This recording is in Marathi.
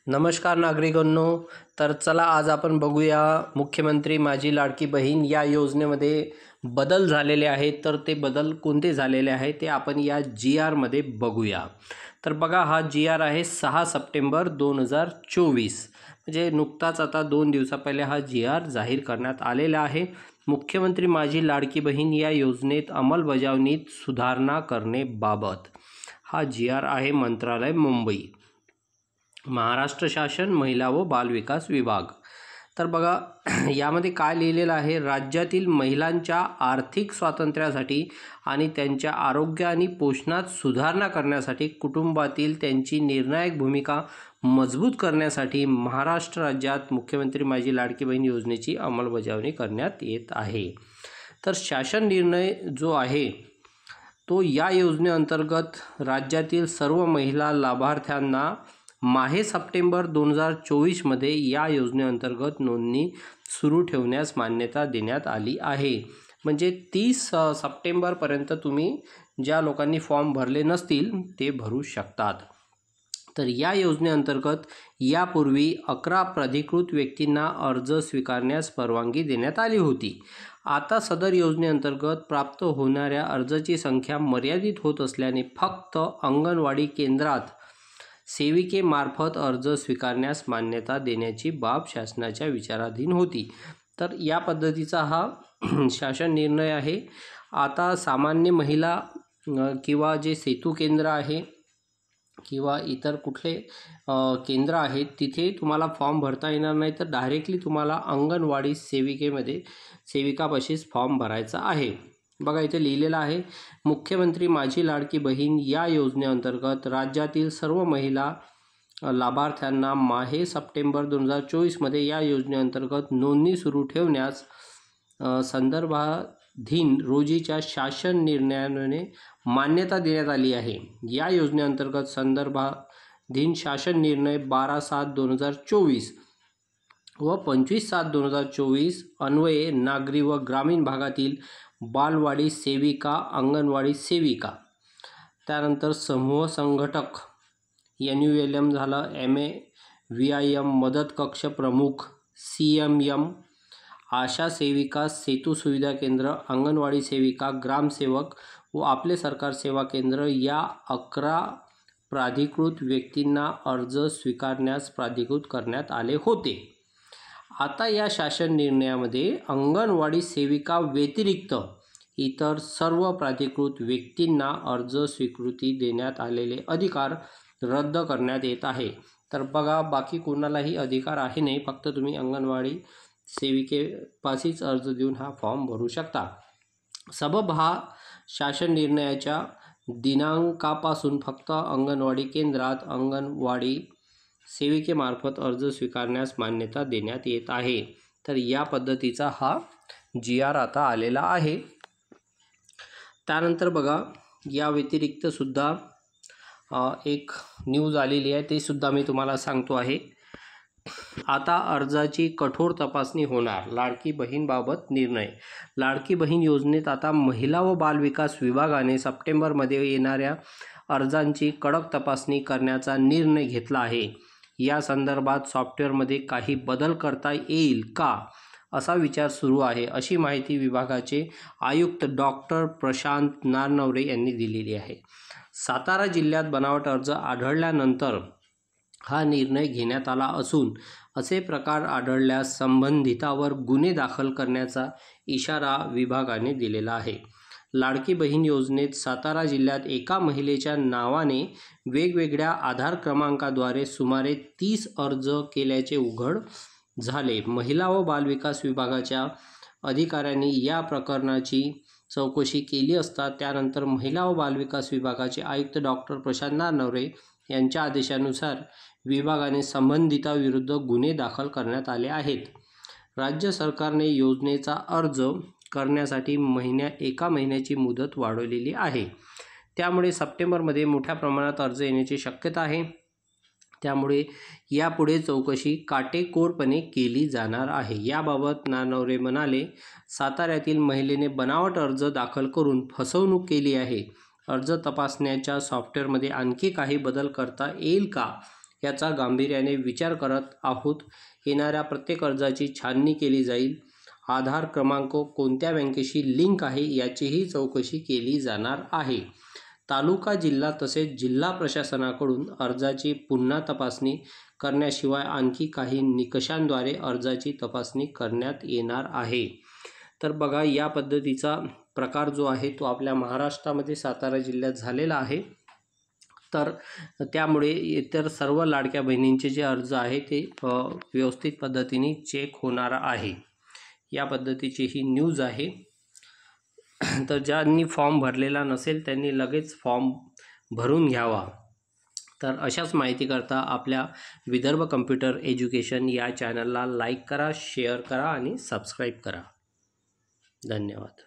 नमस्कार नागरिकांनो. तर चला आज आपण बघूया मुख्यमंत्री माझी लाडकी बहीण या योजनेमध्ये बदल झालेले आहेत. तर ते बदल कोणते झालेले आहेत ते आपण या GR मध्ये बघूया. तर बघा, हा GR आहे 6 सप्टेंबर 2024. म्हणजे नुकताच आता 2 दिवसापहिले हा GR जाहीर करण्यात आलेला आहे. मुख्यमंत्री माझी लाडकी बहीण या योजनेत अंमलबजावणीत सुधारणा करण्याबाबत हा GR आहे. मंत्रालय मुंबई, महाराष्ट्र शासन, महिला व बालविकास विभाग. तर बघा यामध्ये काय लिहिलेलं आहे, राज्यातील महिलांच्या आर्थिक स्वातंत्र्यासाठी आणि त्यांच्या आरोग्य आणि पोषणात सुधारणा करण्यासाठी कुटुंबातील त्यांची निर्णायक भूमिका मजबूत करण्यासाठी महाराष्ट्र राज्यात मुख्यमंत्री माझी लाडकी बहीण योजनेची अंमलबजावणी करण्यात येत आहे. तर शासन निर्णय जो आहे तो या योजनेअंतर्गत राज्यातील सर्व महिला लाभार्थ्यांना माहे सप्टेंबर 2024 या योजनेअंतर्गत नोंदणी सुरू ठेवण्यास मान्यता देण्यात आली आहे. म्हणजे 30 सप्टेंबरपर्यंत तुम्ही ज्या लोकांनी फॉर्म भरले नसतील ते भरू शकतात. तर या योजनेअंतर्गत यापूर्वी 11 प्राधिकृत व्यक्तींना अर्ज स्वीकारण्यास परवानगी देण्यात आली होती. आता सदर योजनेअंतर्गत प्राप्त होणाऱ्या अर्जाची संख्या मर्यादित होत असल्याने फक्त अंगणवाडी केंद्रात सेविकेमार्फत अर्ज स्वीकारण्यास मान्यता देण्याची बाब शासनाच्या विचाराधीन होती. तर या पद्धतीचा हा शासन निर्णय आहे. आता सामान्य महिला किंवा जे सेतू केंद्र आहे किंवा इतर कुठले केंद्र आहेत तिथे तुम्हाला फॉर्म भरता येणार नाही. तर डायरेक्टली तुम्हाला अंगणवाडी सेविकापाशीच फॉर्म भरायचा आहे. बघा इथे लिहिलेलं आहे, मुख्यमंत्री माझी लाडकी बहीण या योजनेअंतर्गत राज्यातील सर्व महिला लाभार्थ्यांना माहे सप्टेंबर 2024 या योजनेअंतर्गत नोंदणी सुरू ठेवण्यास संदर्भाधीन रोजीच्या शासन निर्णयाने मान्यता देण्यात आली आहे. या योजनेअंतर्गत संदर्भाधीन शासन निर्णय 12/7/2024 व 25/7/2024 अन्वये नागरी व ग्रामीण भागातील बालवाडी सेविका, अंगणवाडी सेविका, त्यानंतर समूह संघटक, NULM झालं, MAVIM, मदत कक्ष प्रमुख, CMM, आशा सेविका, सेतू सुविधा केंद्र, अंगणवाडी सेविका, ग्रामसेवक व आपले सरकार सेवा केंद्र या 11 प्राधिकृत व्यक्तींना अर्ज स्वीकारण्यास प्राधिकृत करण्यात आले होते. आता या शासन निर्णयामध्ये अंगणवाडी सेविका व्यतिरिक्त इतर सर्व प्राधिकृत व्यक्तींना अर्ज स्वीकृती देण्यात आलेले अधिकार रद्द करण्यात येत आहे. तर बघा, बाकी कोणालाही अधिकार आहे नाही, फक्त तुम्ही अंगणवाडी सेविकेपाशीच अर्ज देऊन हा फॉर्म भरू शकता. सबब हा शासन निर्णयाच्या दिनांकापासून फक्त अंगणवाडी केंद्रात अंगणवाडी सेविकेमार्फत अर्ज स्वीकारण्यास मान्यता देण्यात येत आहे. तर या पद्धतीचा हा GR आता आलेला आहे. त्यानंतर बघा, या व्यतिरिक्त सुद्धा एक न्यूज आलेली आहे, ते सुद्धा मी तुम्हाला सांगतो आहे. आता अर्जाची कठोर तपासणी होणार, लाडकी बहीणबाबत निर्णय. लाडकी बहीण योजनेत आता महिला व बालविकास विभागाने सप्टेंबरमध्ये येणाऱ्या अर्जांची कडक तपासणी करण्याचा निर्णय घेतला आहे. या संदर्भात सॉफ्टवेअरमध्ये काही बदल करता येईल का, असा विचार सुरू आहे, अशी माहिती विभागाचे आयुक्त डॉक्टर प्रशांत नारनवरे यांनी दिलेली आहे. सातारा जिल्ह्यात बनावट अर्ज आढळल्यानंतर हा निर्णय घेण्यात आला असून असे प्रकार आढळल्यास संबंधितावर गुन्हे दाखल करण्याचा इशारा विभागाने दिलेला आहे. लाडकी बहीण योजनेत सातारा जिल्ह्यात एका महिलेच्या नावाने वेगवेगळ्या आधार क्रमांकाद्वारे सुमारे 30 अर्ज केल्याचे उघड झाले. महिला व बालविकास विभागाच्या अधिकाऱ्यांनी या प्रकरणाची चौकशी केली असता त्यानंतर महिला व बालविकास विभागाचे आयुक्त डॉक्टर प्रशांत नारनवरे यांच्या आदेशानुसार विभागाने संबंधिताविरुद्ध गुन्हे दाखल करण्यात आले आहेत. राज्य सरकारने योजनेचा अर्ज करण्यासाठी एका महिन्याची मुदत वाढवलेली आहे. त्यामुळे सप्टेंबरमध्ये मोठ्या प्रमाणात अर्ज येण्याची शक्यता आहे. त्यामुळे यापुढे चौकशी काटेकोरपणे केली जाणार आहे. याबाबत नारनवरे म्हणाले, साताऱ्यातील महिलेने बनावट अर्ज दाखल करून फसवणूक केली आहे. अर्ज तपासण्याच्या सॉफ्टवेअरमध्ये आणखी काही बदल करता येईल का, याचा गांभीर्याने विचार करत आहोत. येणाऱ्या प्रत्येक अर्जाची छाननी केली जाईल. आधार क्रमांक कोणत्या बँकेशी लिंक आहे याचीही चौकशी केली जाणार आहे. तालुका, जिल्हा तसेच जिल्हा प्रशासनाकडून अर्जाची पुन्हा तपासणी करण्याशिवाय आणखी काही निकषांद्वारे अर्जाची तपासणी करण्यात येणार आहे. तर बघा, या पद्धतीचा प्रकार जो आहे तो आपल्या महाराष्ट्रामध्ये सातारा जिल्ह्यात झालेला आहे. तर त्यामुळे इतर सर्व लाडक्या बहिणींचे जे अर्ज आहे ते व्यवस्थित पद्धतीने चेक होणार आहे. या पद्धतीची ही न्यूज आहे. तर ज्यांनी फॉर्म भरलेला नसेल त्यांनी लगेच फॉर्म भरून घ्यावा. तर अशाच माहितीकरता आपल्या विदर्भ कम्प्युटर एज्युकेशन या चॅनलला लाईक करा, शेअर करा आणि सबस्क्राईब करा. धन्यवाद.